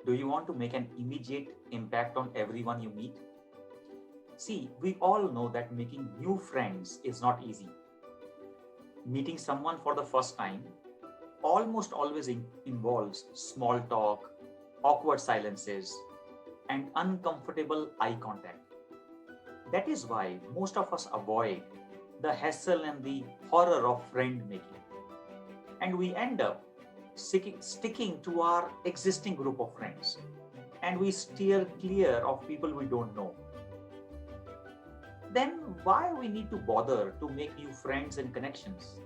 Do you want to make an immediate impact on everyone you meet? See, we all know that making new friends is not easy. Meeting someone for the first time almost always involves small talk, awkward silences, and uncomfortable eye contact. That is why most of us avoid the hassle and the horror of friend making. And we end up sticking to our existing group of friends, and we steer clear of people we don't know. Then why we need to bother to make new friends and connections?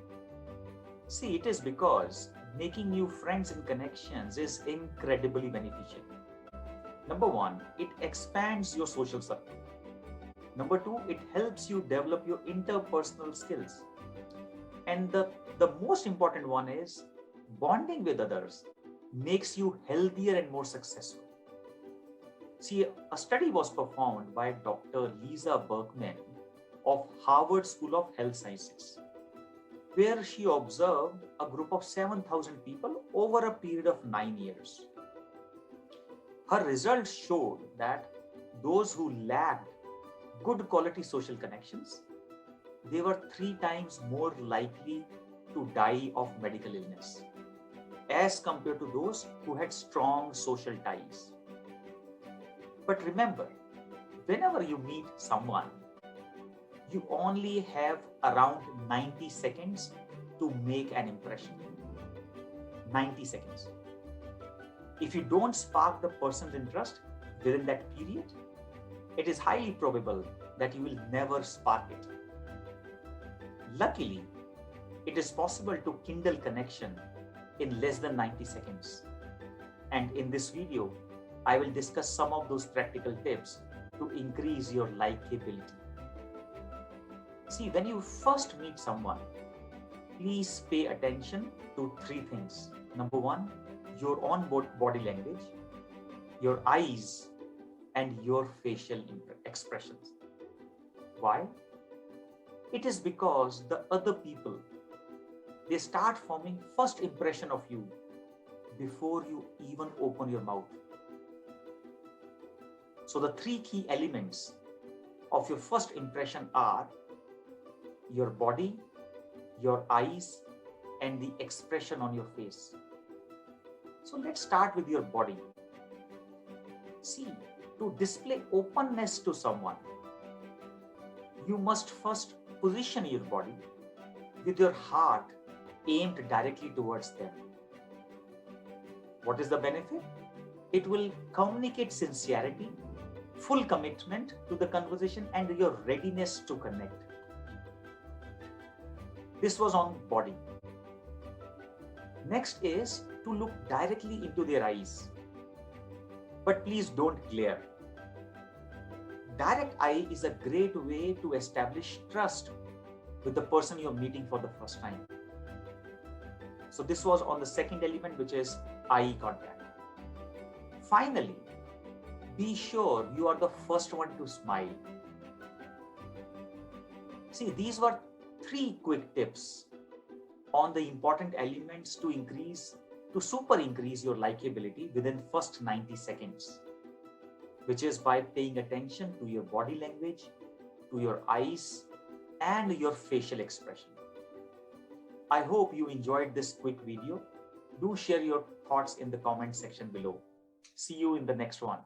See, it is because making new friends and connections is incredibly beneficial. Number one, it expands your social circle. Number two, it helps you develop your interpersonal skills. And the most important one is bonding with others makes you healthier and more successful. See, a study was performed by Dr. Lisa Berkman of Harvard School of Health Sciences, where she observed a group of 7,000 people over a period of 9 years. Her results showed that those who lacked good quality social connections, they were 3 times more likely to die of medical illness as compared to those who had strong social ties. But remember, whenever you meet someone, you only have around 90 seconds to make an impression. 90 seconds. If you don't spark the person's interest within that period, it is highly probable that you will never spark it. Luckily, it is possible to kindle connection in less than 90 seconds. And in this video, I will discuss some of those practical tips to increase your likability. See, when you first meet someone, please pay attention to 3 things. Number one, your own body language, your eyes, and your facial expressions. Why? It is because the other people, they start forming first impression of you before you even open your mouth. So the 3 key elements of your first impression are your body, your eyes, and the expression on your face. So let's start with your body. See, to display openness to someone, you must first position your body with your heart aimed directly towards them. What is the benefit? It will communicate sincerity, full commitment to the conversation, and your readiness to connect. This was on body. Next is to look directly into their eyes. But please don't glare. Direct eye is a great way to establish trust with the person you're meeting for the first time. So this was on the second element, which is eye contact. Finally, be sure you are the first one to smile. See, these were 3 quick tips on the important elements to super increase your likability within first 90 seconds, which is by paying attention to your body language, to your eyes, and your facial expression. I hope you enjoyed this quick video. Do share your thoughts in the comment section below. See you in the next one.